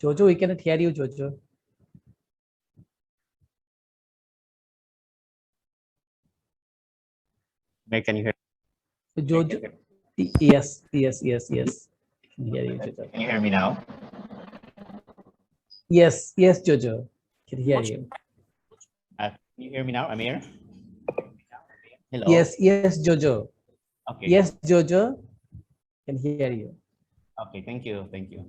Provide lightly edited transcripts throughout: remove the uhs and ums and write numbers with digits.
Jojo, we cannot hear you, Jojo. Can you hear? Jojo, yes, yes, yes, yes. I can hear you, Jojo. Can you hear me now? Yes, yes, Jojo. Can hear you. Can you hear me now, Amir? Hello. Yes, yes, Jojo. Okay. Yes, Jojo. Can hear you. Okay. Thank you. Thank you.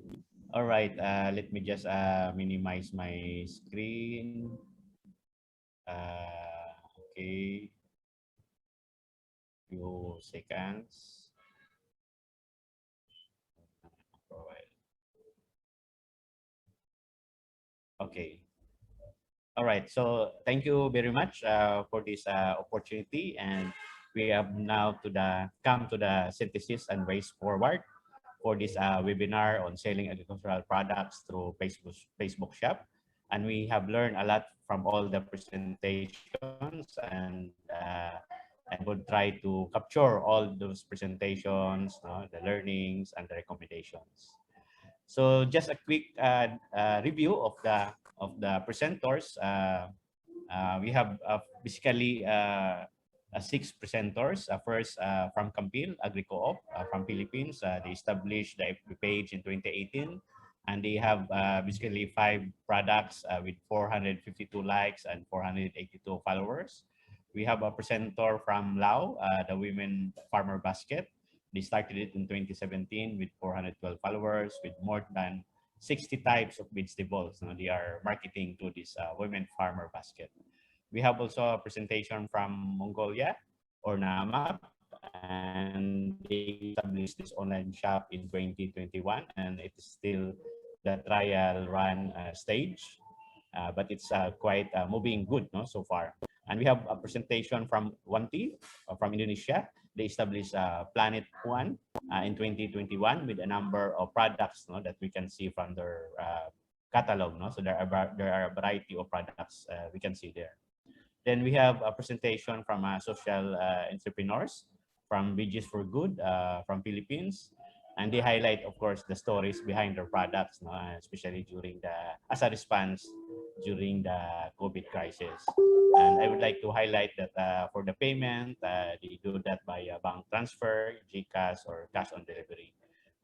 All right. Let me just minimize my screen. Okay. Few seconds. Okay. All right. So thank you very much for this opportunity, and we have now come to the synthesis and ways forward for this webinar on selling agricultural products through Facebook Shop, and we have learned a lot from all the presentations, and would try to capture all those presentations, the learnings, and the recommendations. So just a quick review of the presenters. We have basically six presenters. First, from Campil Agri-Co-op from Philippines. They established the FB page in 2018, and they have basically 5 products with 452 likes and 482 followers. We have a presenter from Lao, the Women Farmer Basket. They started it in 2017 with 412 followers with more than 60 types of vegetables. They are marketing to this Women Farmer Basket. We have also a presentation from Mongolia or NAMAP, and they established this online shop in 2021, and it is still the trial run stage, but it's quite moving good so far. And we have a presentation from Wanti from Indonesia. They established Planet One in 2021 with a number of products that we can see from their catalog. So there are a variety of products we can see there. Then we have a presentation from social entrepreneurs from Veggies for Good from Philippines. And they highlight, of course, the stories behind their products, especially as a response during the COVID crisis. And I would like to highlight that for the payment, they do that by bank transfer, GCash, or cash on delivery.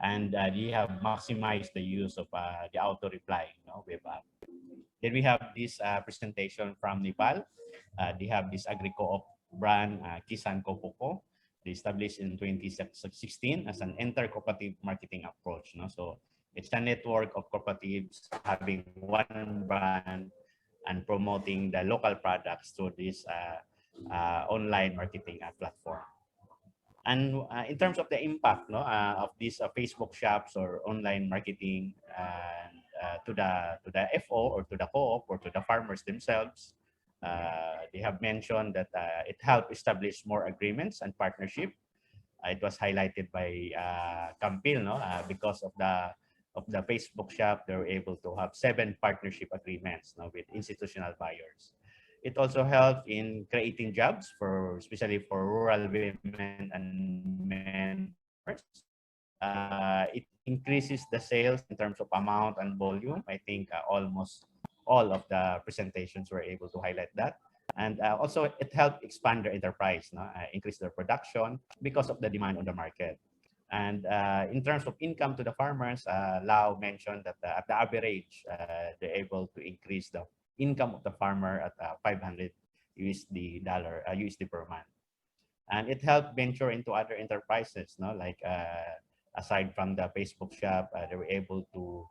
And they have maximized the use of the auto reply web app. Then we have this presentation from Nepal. They have this agri-co-op brand, Kisan Kopoko. They established in 2016 as an inter-cooperative marketing approach. So it's a network of cooperatives having one brand and promoting the local products through this online marketing platform. And in terms of the impact of these Facebook shops or online marketing to the FO or to the co-op or to the farmers themselves, they have mentioned that it helped establish more agreements and partnership. It was highlighted by Campil, because of the Facebook shop, they were able to have 7 partnership agreements with institutional buyers. It also helped in creating jobs especially for rural women and men. It increases the sales in terms of amount and volume. I think almost all of the presentations were able to highlight that. And also it helped expand their enterprise, increase their production because of the demand on the market. And in terms of income to the farmers, Lau mentioned that at the average, they're able to increase the income of the farmer at 500 USD per month. And it helped venture into other enterprises, like aside from the Facebook shop, they were able to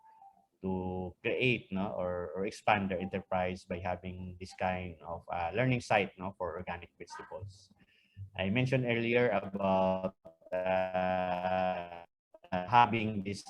create or expand their enterprise by having this kind of learning site for organic vegetables. I mentioned earlier about having this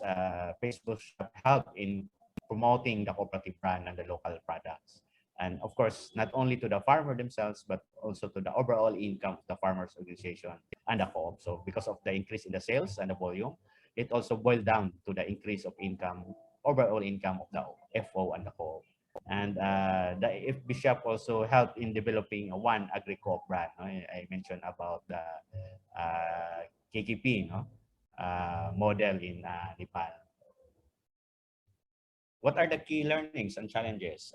Facebook shop help in promoting the cooperative brand and the local products. And of course, not only to the farmer themselves, but also to the overall income of the farmers organization and the co-op. So because of the increase in the sales and the volume, it also boiled down to the increase of income, overall income of the FO and the co-op. And the FB shop also helped in developing one agri-co-op brand. I mentioned about the KKP model in Nepal. What are the key learnings and challenges?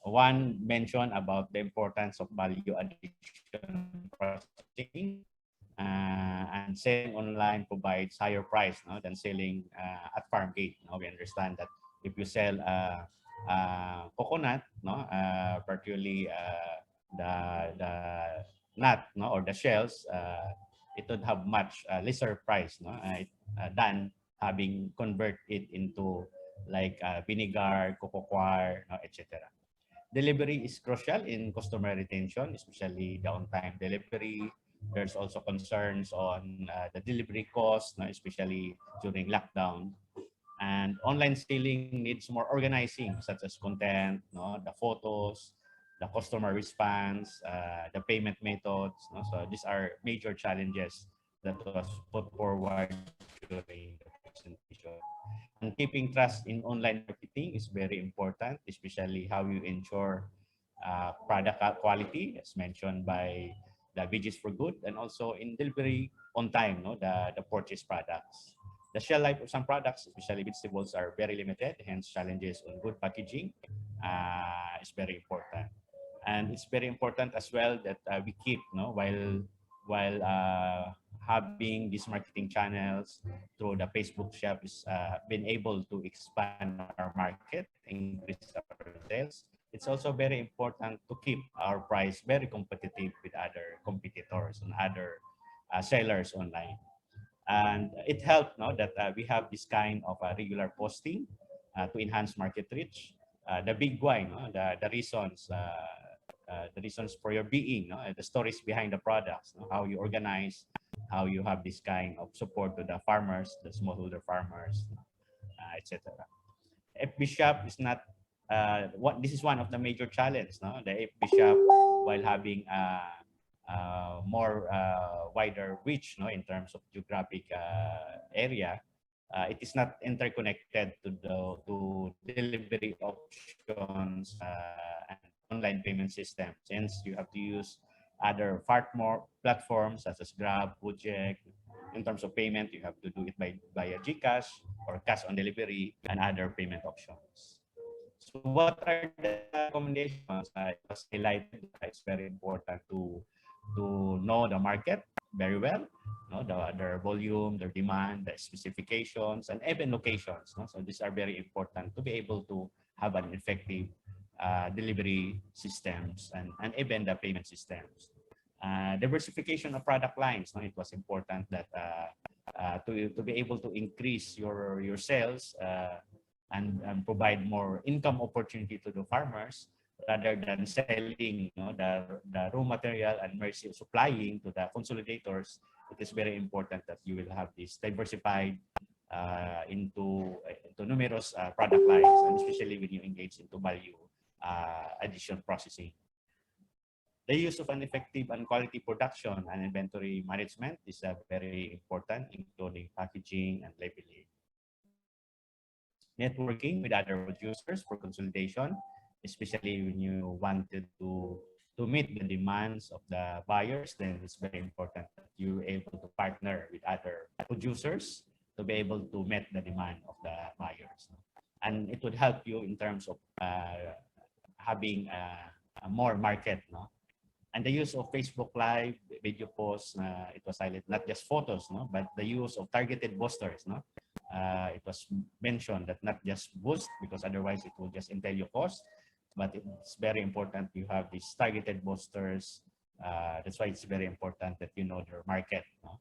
One mentioned about the importance of value addition processing, and selling online provides higher price, no, than selling at farm gate. No? We understand that if you sell coconut, no, particularly the nut, no, or the shells, it would have much lesser price, no, than having convert it into like vinegar, cocoa coir, no, etc. Delivery is crucial in customer retention, especially the on-time delivery. There's also concerns on the delivery cost, no, especially during lockdown. And online selling needs more organizing, such as content, no, the photos, the customer response, the payment methods. No? So these are major challenges that was put forward during the presentation. And keeping trust in online marketing is very important, especially how you ensure product quality, as mentioned by the Veggies for Good, and also in delivery on time, no, the purchased products. The shelf life of some products, especially vegetables, are very limited, hence challenges on good packaging is very important. And it's very important as well that we keep, no, while having these marketing channels through the Facebook shop is been able to expand our market, increase our sales. It's also very important to keep our price very competitive with other competitors and other sellers online. And it helped, no, that we have this kind of regular posting to enhance market reach. The big why, no, the reasons for your being, no, the stories behind the products, no, how you organize, how you have this kind of support to the farmers, the smallholder farmers, etc. FB shop is not what this is one of the major challenges. No, the FB shop, while having more wider reach, no, in terms of geographic area, it is not interconnected to the delivery options and online payment systems. Since you have to use other platforms such as Grab, Gojek. In terms of payment, you have to do it via GCash or cash on delivery and other payment options. So what are the recommendations? It was highlighted. It's very important to know the market very well, no, their volume, their demand, the specifications, and even locations. No? So these are very important to be able to have an effective delivery systems and even the payment systems. Diversification of product lines. No? It was important that to be able to increase your sales and provide more income opportunity to the farmers rather than selling, you know, the raw material and mercy supplying to the consolidators. It is very important that you will have this diversified into numerous product lines, and especially when you engage into value addition processing. The use of an effective and quality production and inventory management is very important, including packaging and labeling. Networking with other producers for consolidation, especially when you wanted to meet the demands of the buyers, then it's very important that you're able to partner with other producers to be able to meet the demand of the buyers. And it would help you in terms of having a more market, no? And the use of Facebook Live, video posts, it was highlighted, not just photos, no, but the use of targeted boosters, no. It was mentioned that not just boost, because otherwise it will just entail your cost, but it's very important you have these targeted boosters. That's why it's very important that you know their market, no?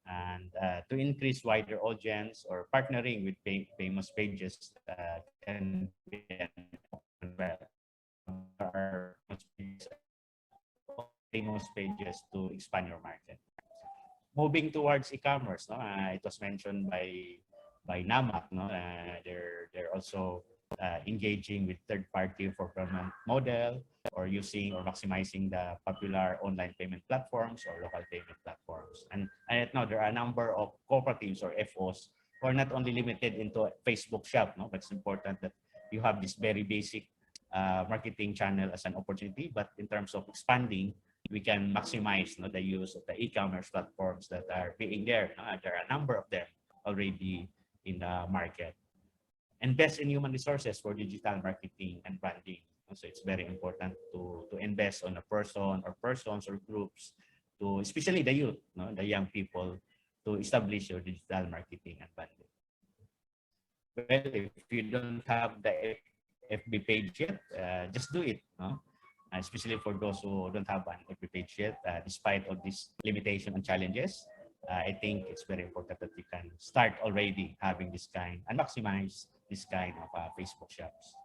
And to increase wider audience or partnering with famous pages can be an option. There are famous pages to expand your market. Moving towards e-commerce, no? It was mentioned by NAMAC, no? They're also engaging with third-party fulfillment model or using or maximizing the popular online payment platforms or local payment platforms. And right now there are a number of cooperatives or FOs who are not only limited into Facebook shop, no? But it's important that you have this very basic marketing channel as an opportunity, but in terms of expanding, we can maximize, no, the use of the e-commerce platforms that are being there. There are a number of them already in the market. invest in human resources for digital marketing and branding. So it's very important to invest on a person or persons or groups, to especially the youth, no, the young people, to establish your digital marketing and branding. Well, if you don't have the FB page yet, just do it. No? Especially for those who don't have an FB page yet, despite of these limitations and challenges, I think it's very important that you can start already having this kind and maximize this kind of Facebook shops.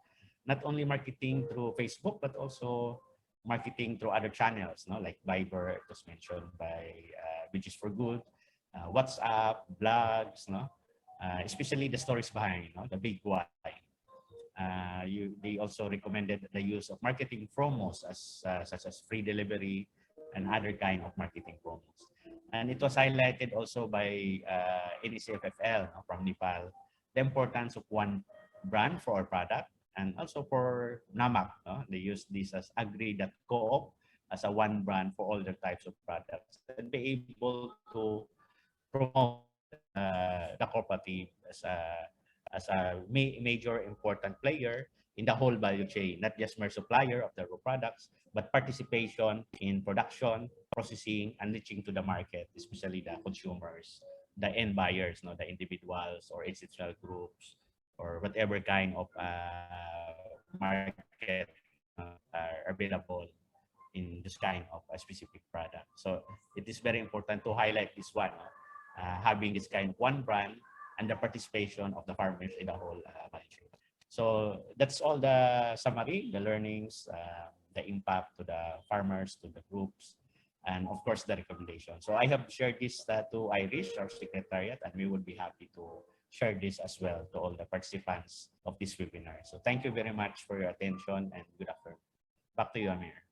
Not only marketing through Facebook, but also marketing through other channels, no, like Viber, it was mentioned by which is for good, WhatsApp, blogs, no, especially the stories behind, the big why. They also recommended the use of marketing promos as such as free delivery and other kind of marketing promos. And it was highlighted also by NECFFL from Nepal, the importance of one brand for our product, and also for NAMAC. No? They use this as agree.coop as a one brand for all the types of products, and be able to promote the cooperative as a major important player in the whole value chain, not just mere supplier of the raw products, but participation in production, processing, and reaching to the market, especially the consumers, the end buyers, no, the individuals or institutional groups, or whatever kind of market are available in this kind of a specific product. So it is very important to highlight this one, having this kind of one brand and the participation of the farmers in the whole value chain. So that's all the summary, the learnings, the impact to the farmers, to the groups, and of course the recommendation. So I have shared this to Irish, our secretariat, and we would be happy to share this as well to all the participants of this webinar. So thank you very much for your attention and good afternoon. Back to you, Amir.